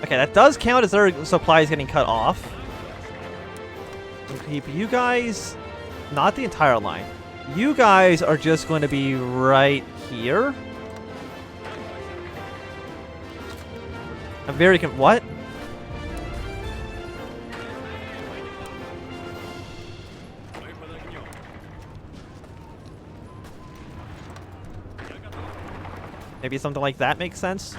Okay, that does count as their supplies getting cut off. Keep you guys... Not the entire line. You guys are just going to be right here. I'm very what? Maybe something like that makes sense.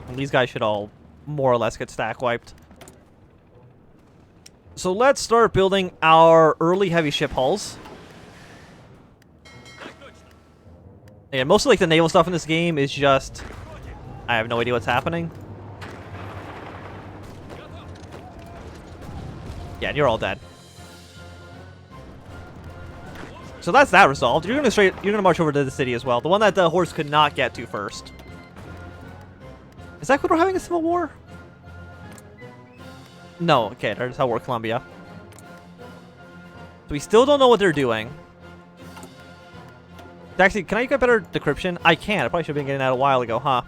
And these guys should all more or less get stack wiped. So let's start building our early heavy ship hulls. And mostly like the naval stuff in this game is just... I have no idea what's happening. Yeah, you're all dead. So that's that resolved. You're gonna march over to the city as well. The one that the horse could not get to first. Is that when we're having a civil war? No, okay, that's how we're Columbia. So we still don't know what they're doing. Actually, can I get better decryption? I can. I probably should have been getting that a while ago, huh?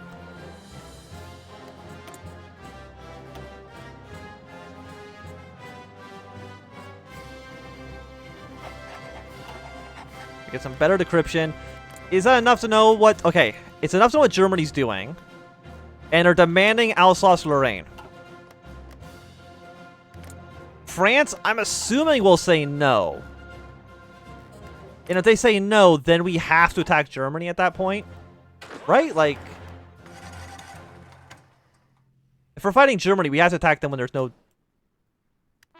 Get some better decryption. Is that enough to know what... Okay, it's enough to know what Germany's doing. And they're demanding Alsace-Lorraine. France, I'm assuming will say no. And if they say no, then we have to attack Germany at that point. Right? Like... If we're fighting Germany, we have to attack them when there's no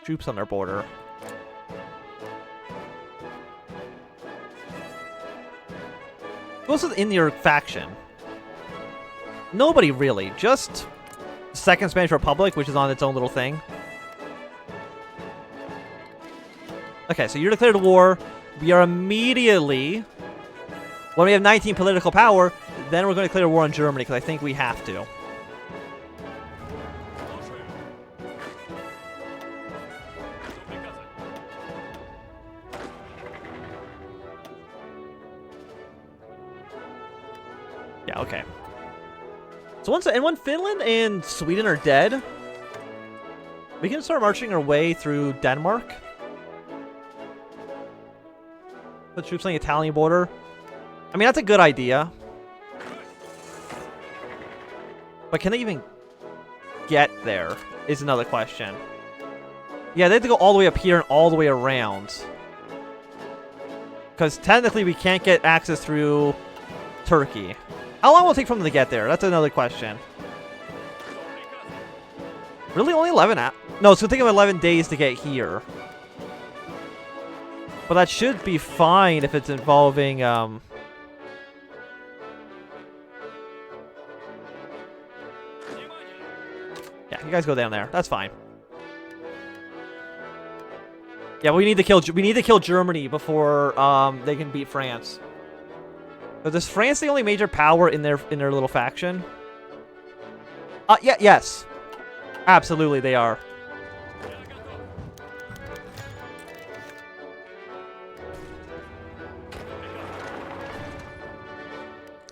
troops on their border. Who's in your faction? Nobody really. Just Second Spanish Republic, which is on its own little thing. Okay, so you're declared war. We are immediately... When we have 19 political power, then we're going to declare war on Germany, because I think we have to. Yeah, okay. So once Finland and Sweden are dead, we can start marching our way through Denmark. Put troops on the Italian border. I mean, that's a good idea. But can they even get there is another question. Yeah, they have to go all the way up here and all the way around. Because technically we can't get access through Turkey. How long will it take for them to get there? That's another question. Really? Only 11 No, it's going to take them 11 days to get here. But that should be fine if it's involving, Yeah, you guys go down there. That's fine. Yeah, we need to kill Germany before they can beat France. But is France the only major power in their little faction? Yeah, yes. Absolutely they are.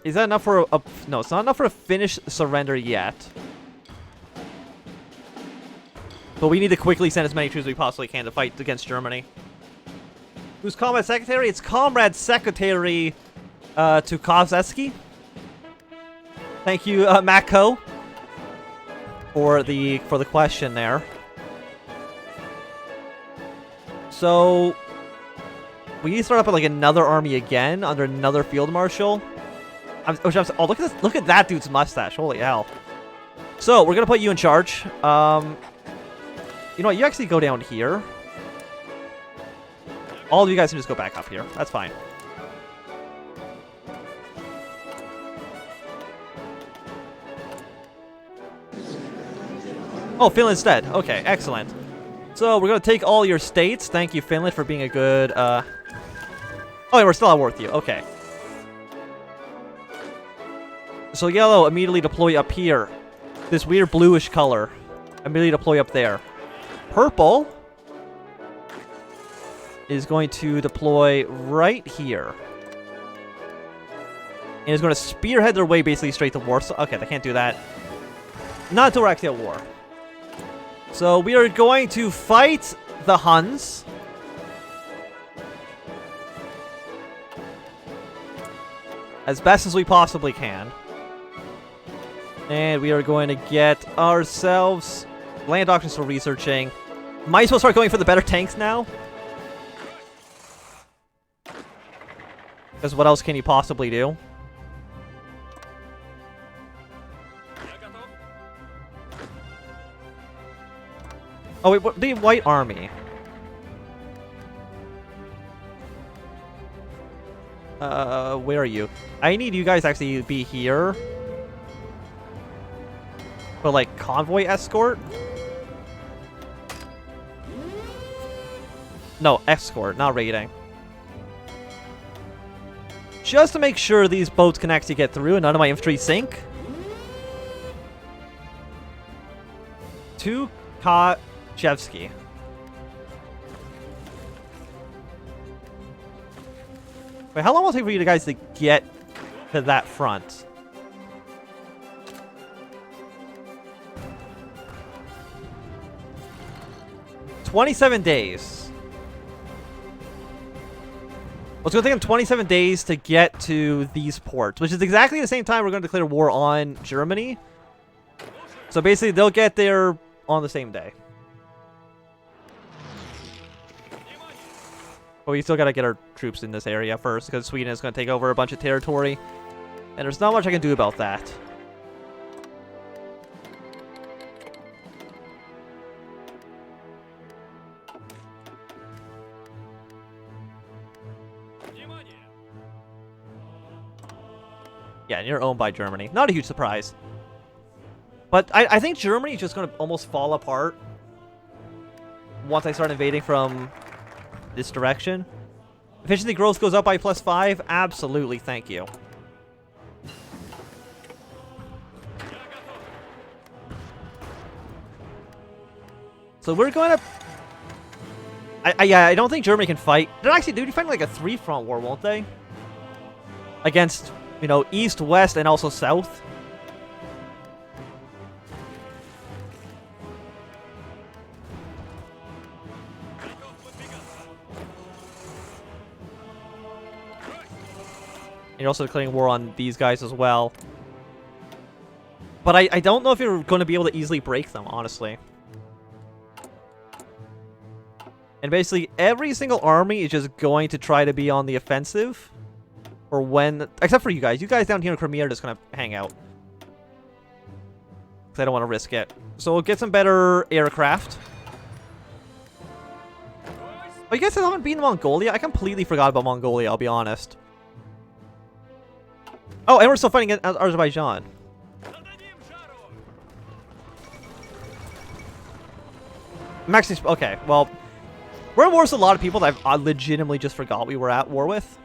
Is that enough for a... No, it's not enough for a Finnish surrender yet. But we need to quickly send as many troops as we possibly can to fight against Germany. Who's Comrade Secretary? It's Comrade Secretary Tukovsky. Thank you, Mako, for the question there. So we need to start up with like another army again under another field marshal. Oh, look at that dude's mustache! Holy hell! So we're gonna put you in charge. You know what? You actually go down here. All of you guys can just go back up here. That's fine. Oh, Finland's dead. Okay, excellent. So we're gonna take all your states. Thank you, Finland, for being a good. Oh, yeah, we're still at war with you. Okay. So yellow, immediately deploy up here. This weird bluish color. Immediately deploy up there. Purple is going to deploy right here. And is going to spearhead their way basically straight to war. So, okay, they can't do that. Not until we're actually at war. So we are going to fight the Huns. As best as we possibly can. And we are going to get ourselves land doctrines for researching. Might as well start going for the better tanks now. Because what else can you possibly do? Oh wait, what, the White Army. Where are you? I need you guys actually be here. For like convoy escort? No, escort, not raiding. Just to make sure these boats can actually get through and none of my infantry sink. To Chevsky. Wait, how long will it take for you guys to get to that front? $27 days. Well, it's going to take them 27 days to get to these ports, which is exactly the same time we're going to declare war on Germany. So basically, they'll get there on the same day. But we still got to get our troops in this area first, because Sweden is going to take over a bunch of territory. And there's not much I can do about that. Yeah, and you're owned by Germany. Not a huge surprise. But I think Germany is just going to almost fall apart once I start invading from this direction. Efficiency growth goes up by +5. Absolutely, thank you. So we're going to... I don't think Germany can fight. They're actually do fight like a 3-front war, won't they? Against, you know, east, west, and also south. And you're also declaring war on these guys as well. But I don't know if you're going to be able to easily break them, honestly. And basically, every single army is just going to try to be on the offensive. Or when... Except for you guys. You guys down here in Crimea are just going to hang out. Because I don't want to risk it. So we'll get some better aircraft. Oh, you guys haven't been in Mongolia? I completely forgot about Mongolia, I'll be honest. Oh, and we're still fighting against Azerbaijan. I'm actually... Okay, well... We're at war with a lot of people that I legitimately just forgot we were at war with.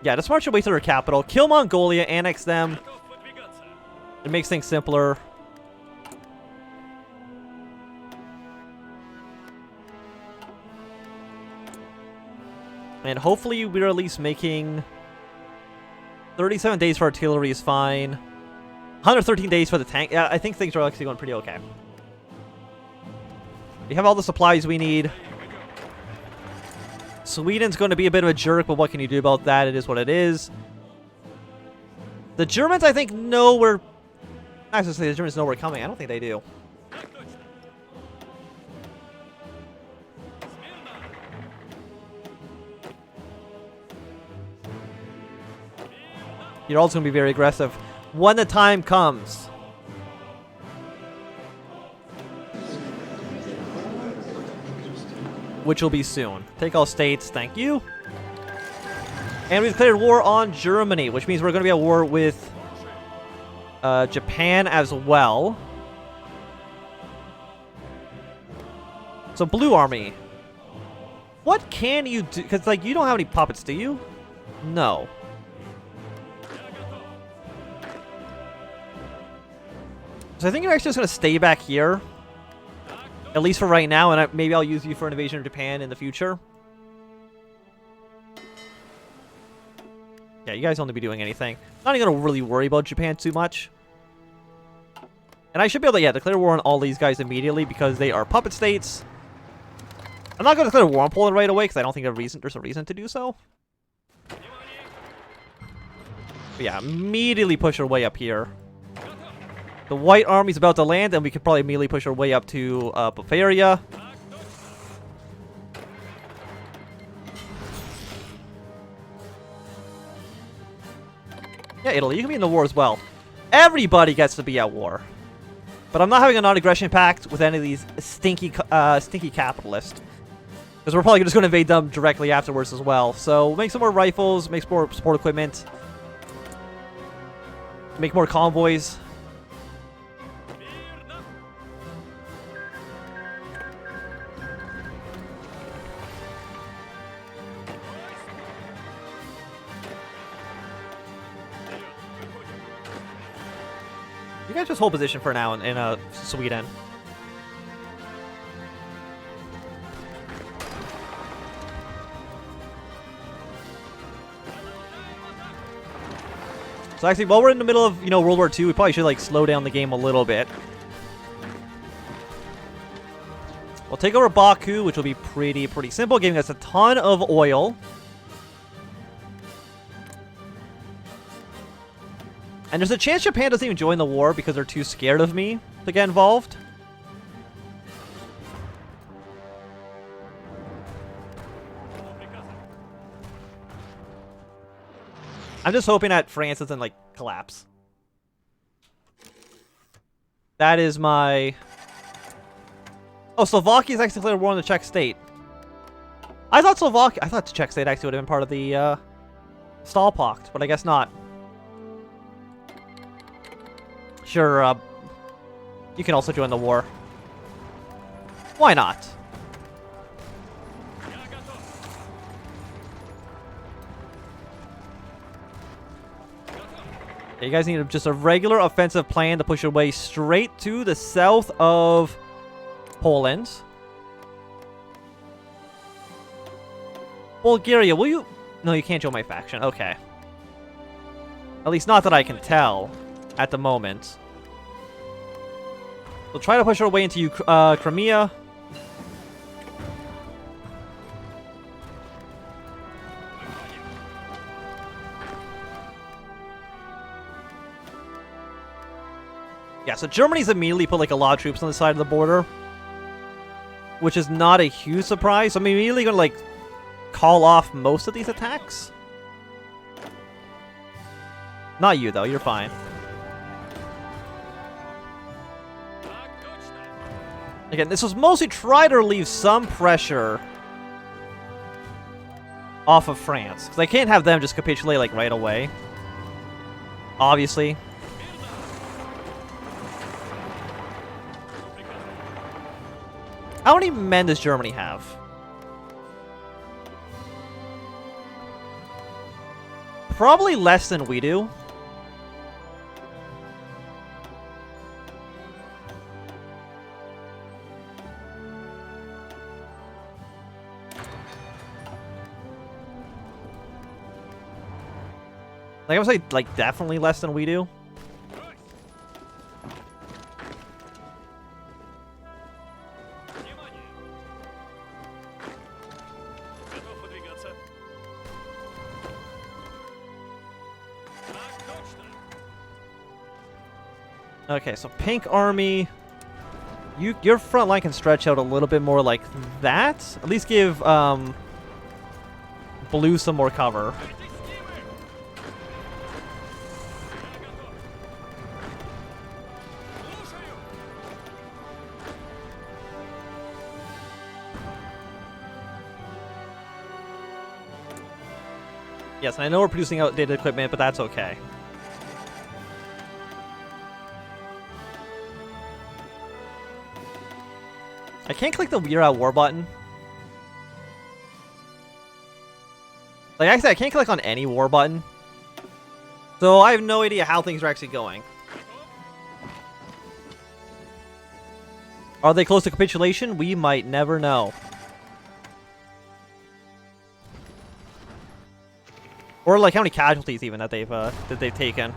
Yeah, just march your way to their capital. Kill Mongolia, annex them. It makes things simpler. And hopefully we're at least making 37 days for artillery is fine. 113 days for the tank. Yeah, I think things are actually going pretty okay. We have all the supplies we need. Sweden's going to be a bit of a jerk, but what can you do about that? It is what it is. The Germans, I think, know we're... I was going to say the Germans know we're coming. I don't think they do. You're also going to be very aggressive when the time comes. Which will be soon. Take all states, thank you. And we've declared war on Germany, which means we're going to be at war with Japan as well. So, Blue Army. What can you do? Because, like, you don't have any puppets, do you? No. So I think you're actually just going to stay back here. At least for right now, and maybe I'll use you for an invasion of Japan in the future. Yeah, you guys don't need to be doing anything. Not even gonna really worry about Japan too much. And I should be able to, yeah, declare war on all these guys immediately because they are puppet states. I'm not gonna declare war on Poland right away because I don't think there's a reason to do so. But yeah, immediately push our way up here. The White Army's about to land, and we could probably immediately push our way up to Bavaria. Yeah, Italy, you can be in the war as well. Everybody gets to be at war. But I'm not having a non-aggression pact with any of these stinky capitalists. Because we're probably just going to invade them directly afterwards as well. So, make some more rifles, make some more support equipment. Make more convoys. You guys just hold position for now in Sweden. So actually, while we're in the middle of, World War II, we probably should, like, slow down the game a little bit. We'll take over Baku, which will be pretty simple, giving us a ton of oil. And there's a chance Japan doesn't even join the war because they're too scared of me to get involved. I'm just hoping that France doesn't, like, collapse. That is my... Oh, Slovakia's actually declared war on the Czech state. I thought the Czech state actually would have been part of the Stahlpact, but I guess not. Sure, you can also join the war. Why not? You guys need just a regular offensive plan to push your way straight to the south of Poland. Bulgaria, will you... No, you can't join my faction. Okay. At least not that I can tell at the moment. We'll try to push our way into Crimea. Yeah, so Germany's immediately put, like, a lot of troops on the side of the border, which is not a huge surprise. So I'm immediately going to, like, call off most of these attacks. Not you, though. You're fine. Again, this was mostly try to relieve some pressure off of France, because I can't have them just capitulate, like, right away. Obviously. How many men does Germany have? Probably less than we do. Like, I would say, like, definitely less than we do. Okay, so Pink Army, your front line can stretch out a little bit more like that. At least give Blue some more cover. Yes, and I know we're producing outdated equipment, but that's okay. I can't click the We're at War button. Like I said, I can't click on any war button. So I have no idea how things are actually going. Are they close to capitulation? We might never know. Or like how many casualties even that they've taken.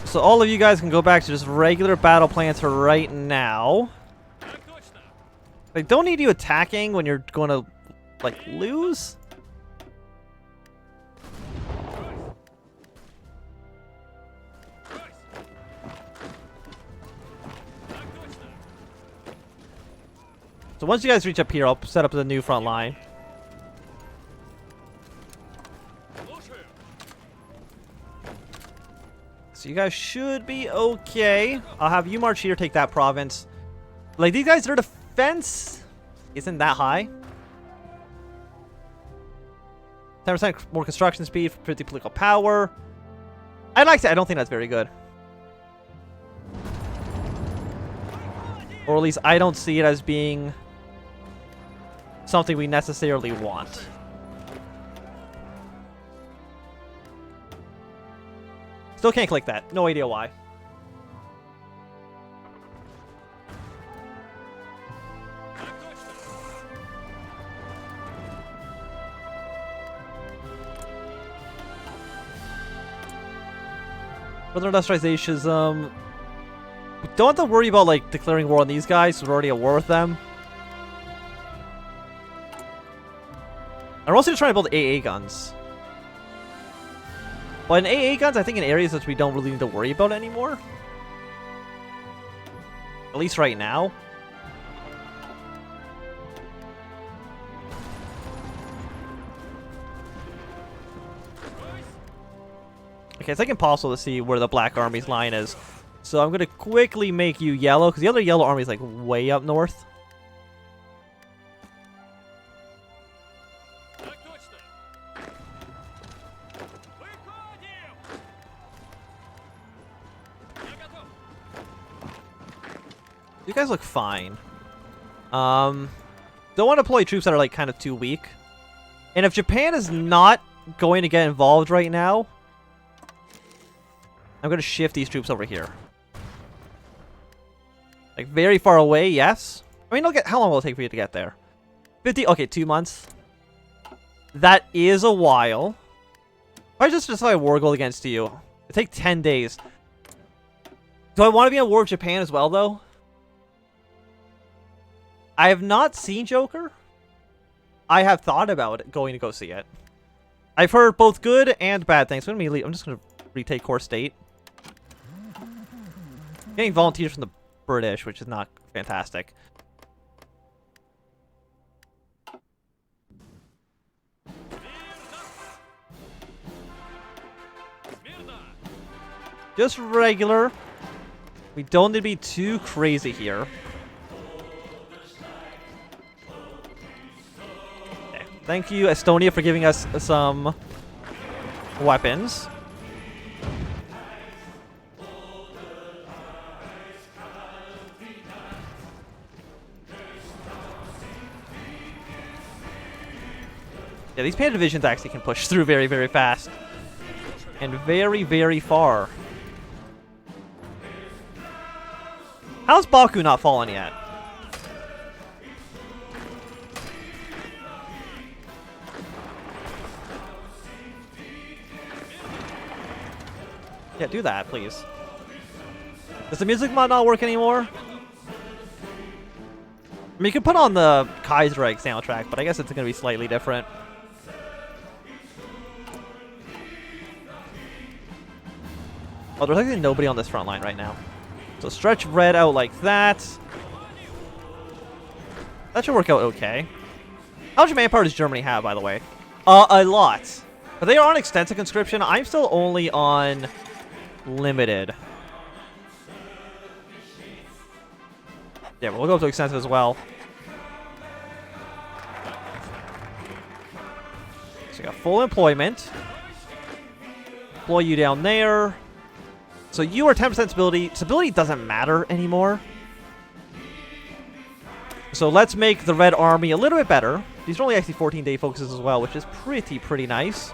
So all of you guys can go back to just regular battle plans for right now. They don't need you attacking when you're going to like lose. So once you guys reach up here, I'll set up the new front line. So you guys should be okay. I'll have you march here, take that province. Like, these guys, their defense isn't that high. 10% more construction speed, 50 political power. I'd like to say I don't think that's very good. Or at least I don't see it as being something we necessarily want. Still can't click that. No idea why. Further industrializations, we don't have to worry about like declaring war on these guys, so we're already at war with them. I'm also trying to build AA guns. But in AA guns, I think in areas that we don't really need to worry about anymore. At least right now. Okay, it's like impossible to see where the Black Army's line is. So I'm going to quickly make you yellow, because the other yellow army is like way up north. You guys look fine. Don't want to deploy troops that are like kind of too weak. And if Japan is not going to get involved right now, I'm going to shift these troops over here. Like very far away, yes. I mean, look at how long will it take for you to get there? 50, okay, 2 months. That is a while. If I just decide a war goal against you, it take 10 days. Do I want to be in war with Japan as well, though? I have not seen Joker. I have thought about going to go see it. I've heard both good and bad things. I'm just going to retake core state. Getting volunteers from the British, which is not fantastic. Just regular. We don't need to be too crazy here. Okay. Thank you, Estonia, for giving us some weapons. Yeah, these Panda divisions actually can push through very, very fast. And very, very far. How's Baku not fallen yet? Yeah, do that, please. Does the music mod not work anymore? I mean, you can put on the Kaiserreich soundtrack, but I guess it's going to be slightly different. Oh, there's actually nobody on this front line right now. So stretch red out like that. That should work out okay. How much manpower does Germany have, by the way? A lot. But they are on extensive conscription. I'm still only on limited. Yeah, we'll go up to extensive as well. So you got full employment. Deploy you down there. So you are 10% stability. Stability doesn't matter anymore. So let's make the Red Army a little bit better. These are only actually 14-day focuses as well, which is pretty nice.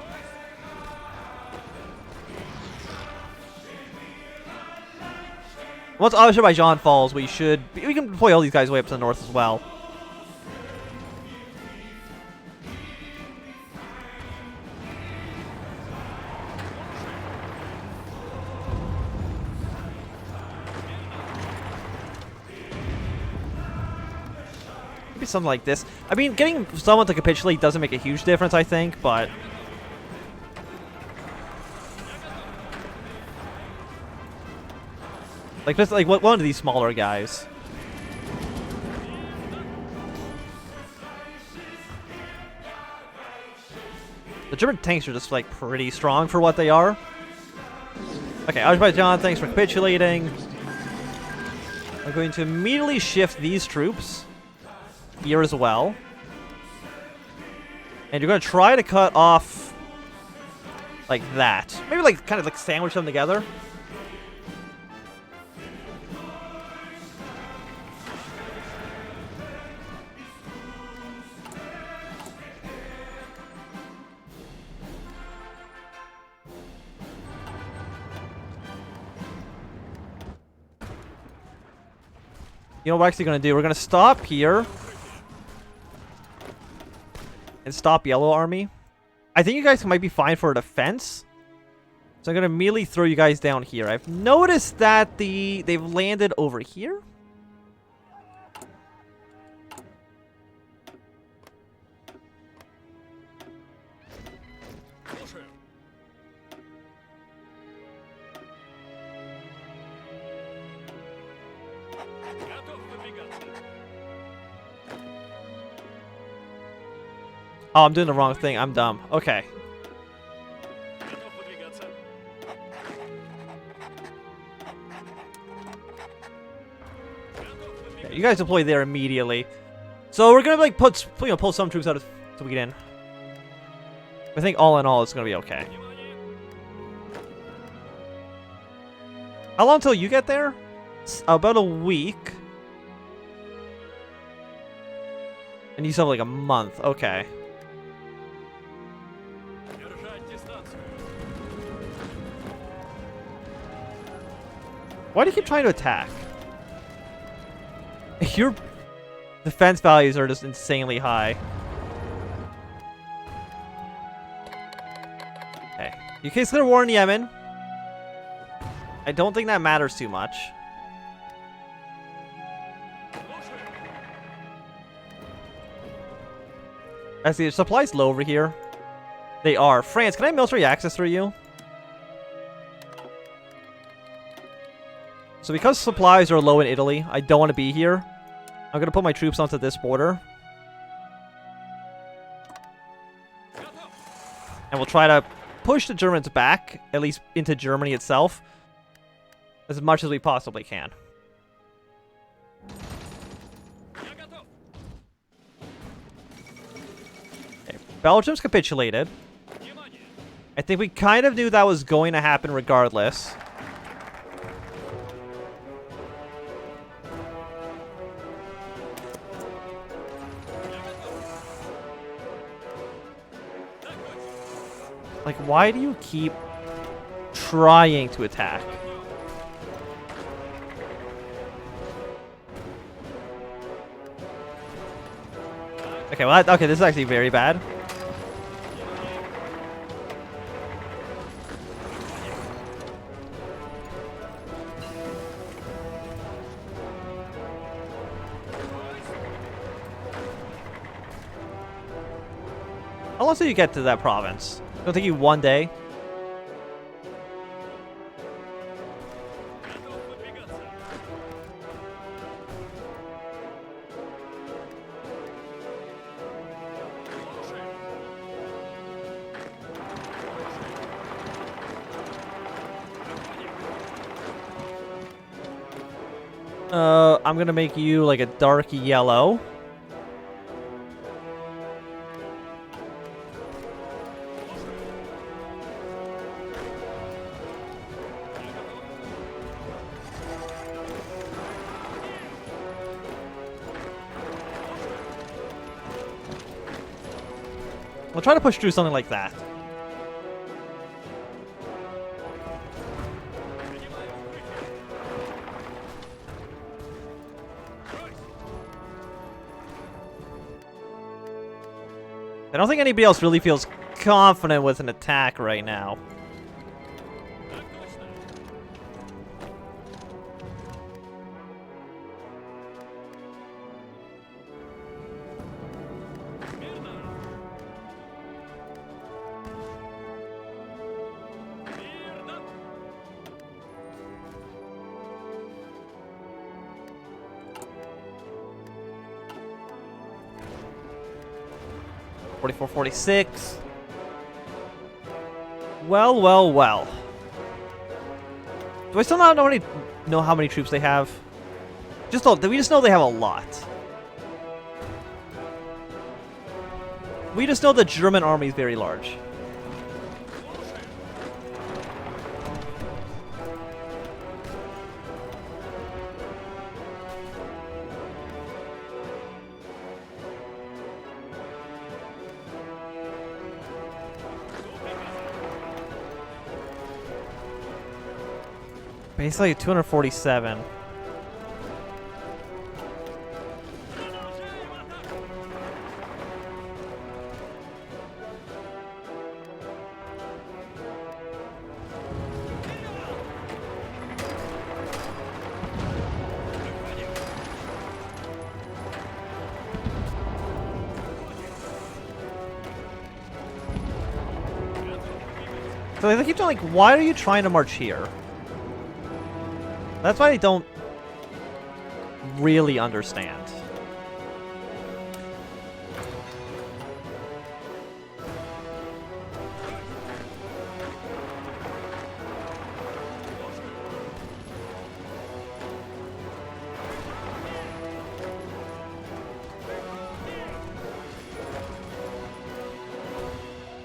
Once Azerbaijan falls, we can deploy all these guys way up to the north as well. Maybe something like this. I mean, getting someone to capitulate doesn't make a huge difference, I think, but... Like, just like one of these smaller guys. The German tanks are just, like, pretty strong for what they are. Okay, Azerbaijan, thanks for capitulating. I'm going to immediately shift these troops here as well. And you're going to try to cut off like that. Maybe, like, kind of, like, sandwich them together. You know what we're actually going to do? We're going to stop here. And stop Yellow Army. I think you guys might be fine for a defense. So I'm going to immediately throw you guys down here. I've noticed that they've landed over here. Oh, I'm doing the wrong thing. I'm dumb. Okay. Okay, you guys deploy there immediately. So we're gonna like pull some troops out of so we get in. I think all in all, it's gonna be okay. How long till you get there? It's about a week. And you still have like a month. Okay. Why do you keep trying to attack? Your defense values are just insanely high. Okay. You can declare war in Yemen. I don't think that matters too much. I see, the supplies low over here. They are. France, can I have military access through you? So because supplies are low in Italy, I don't want to be here. I'm going to put my troops onto this border. And we'll try to push the Germans back, at least into Germany itself, as much as we possibly can. Okay, Belgium's capitulated. I think we kind of knew that was going to happen regardless. Like, why do you keep trying to attack? Okay, well, okay, this is actually very bad. How long till you get to that province? It'll take you 1 day. I'm gonna make you like a dark yellow. We'll try to push through something like that. I don't think anybody else really feels confident with an attack right now. 44, 46. Well, well, well. Do I still not know how many troops they have? We just know they have a lot. We just know the German army is very large. Basically 247. So they keep telling, like, why are you trying to march here? That's why I don't really understand.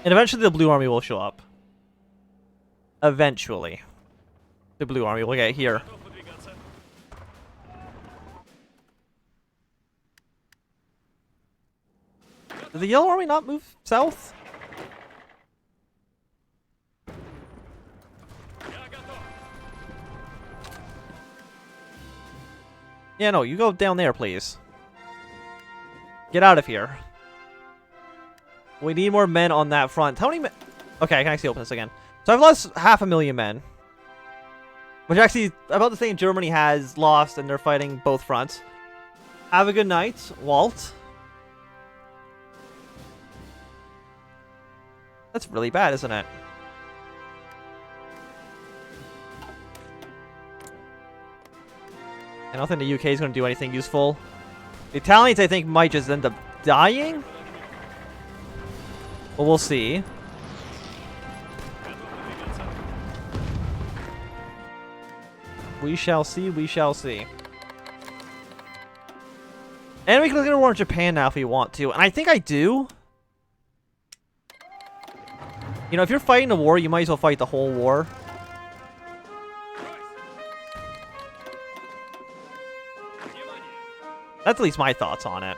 And eventually the Blue Army will show up. Eventually. The Blue Army will get here. Did the Yellow Army not move south? Yeah, no, you go down there, please. Get out of here. We need more men on that front. How many men? Okay, I can actually open this again. So I've lost 500,000 men. Which actually, about the same Germany has lost, and they're fighting both fronts. Have a good night, Walt. That's really bad, isn't it? I don't think the UK is going to do anything useful. The Italians, I think, might just end up dying. But we'll see. We shall see, we shall see. And we can look at a war in Japan now if we want to. And I think I do. You know, if you're fighting a war, you might as well fight the whole war. That's at least my thoughts on it.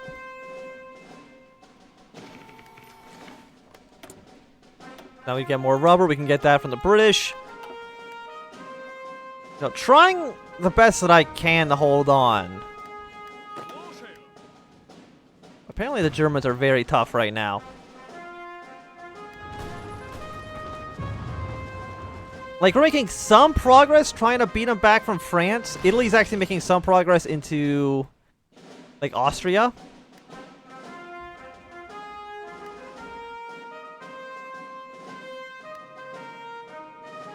Now we get more rubber. We can get that from the British. So trying the best that I can to hold on. Apparently the Germans are very tough right now. Like, we're making some progress trying to beat them back from France. Italy's actually making some progress into, like, Austria.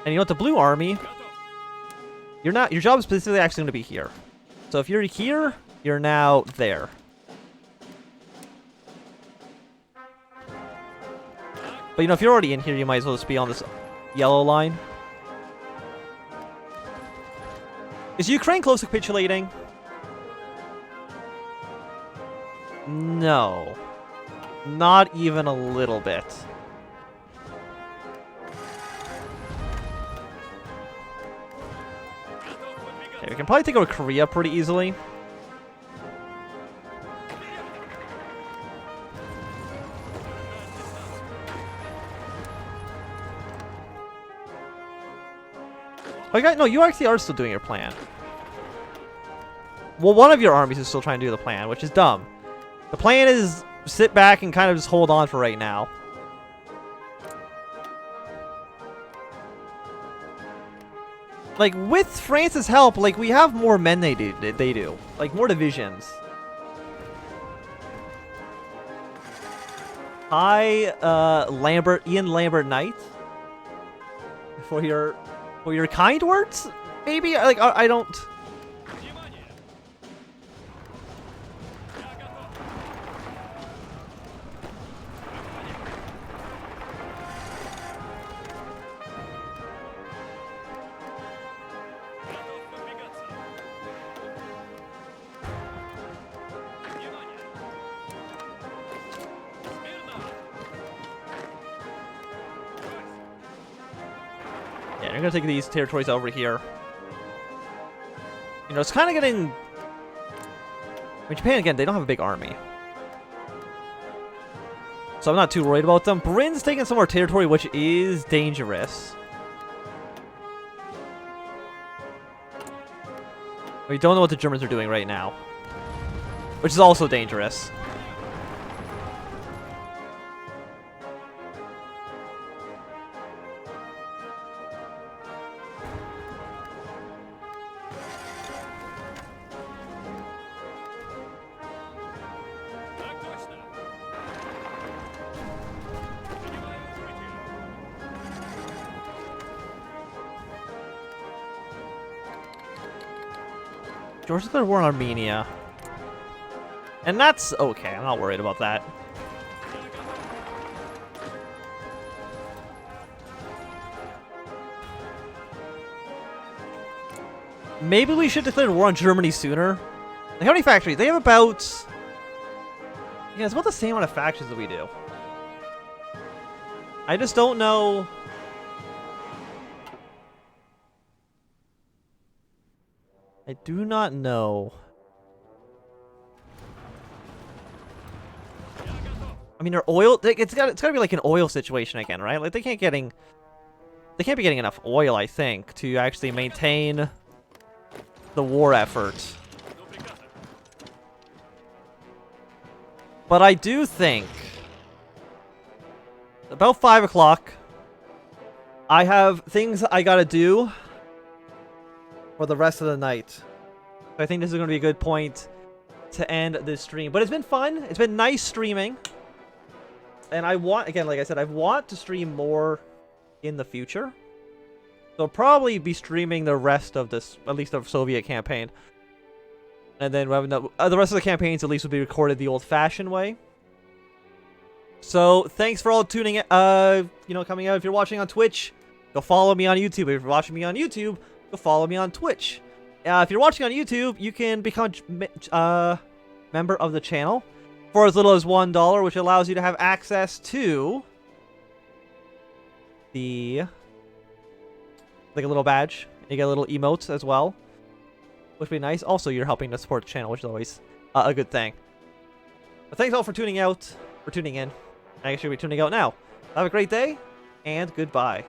And you know what? The Blue Army, your job is specifically actually going to be here. So if you're here, you're now there. But, you know, if you're already in here, you might as well just be on this yellow line. Is Ukraine close to capitulating? No. Not even a little bit. Okay, we can probably take over Korea pretty easily. Oh, no, you actually are still doing your plan. Well, one of your armies is still trying to do the plan, which is dumb. The plan is sit back and kind of just hold on for right now. Like, with France's help, like, we have more men they do. Like, more divisions. Hi, Ian Lambert Knight. For your kind words? Maybe? Like, I don't... Yeah, you're gonna take these territories over here. You know, it's kind of getting... I mean, Japan, again, they don't have a big army. So I'm not too worried about them. Bryn's taking some more territory, which is dangerous. We don't know what the Germans are doing right now. Which is also dangerous. Georgia declared war on Armenia. And that's okay. I'm not worried about that. Maybe we should declare war on Germany sooner. How many factories? They have about... Yeah, it's about the same amount of factions that we do. I just don't know... I do not know. I mean, their oil, it's gotta be like an oil situation again, right? Like they can't be getting enough oil, I think, to actually maintain the war effort. But I do think about 5 o'clock, I have things I gotta do for the rest of the night. So I think this is going to be a good point to end this stream. But it's been fun. It's been nice streaming. And I want, again, like I said, I want to stream more in the future. So I'll probably be streaming the rest of this, at least the Soviet campaign. And then the rest of the campaigns at least will be recorded the old-fashioned way. So thanks for all tuning in, coming out. If you're watching on Twitch, go follow me on YouTube. If you're watching me on YouTube, go follow me on Twitch. If you're watching on YouTube, you can become a member of the channel for as little as $1, which allows you to have access to the a little badge. You get little emotes as well, which would be nice. Also, you're helping to support the channel, which is always a good thing. But thanks all for tuning in. I guess you'll be tuning out now. Have a great day, and goodbye.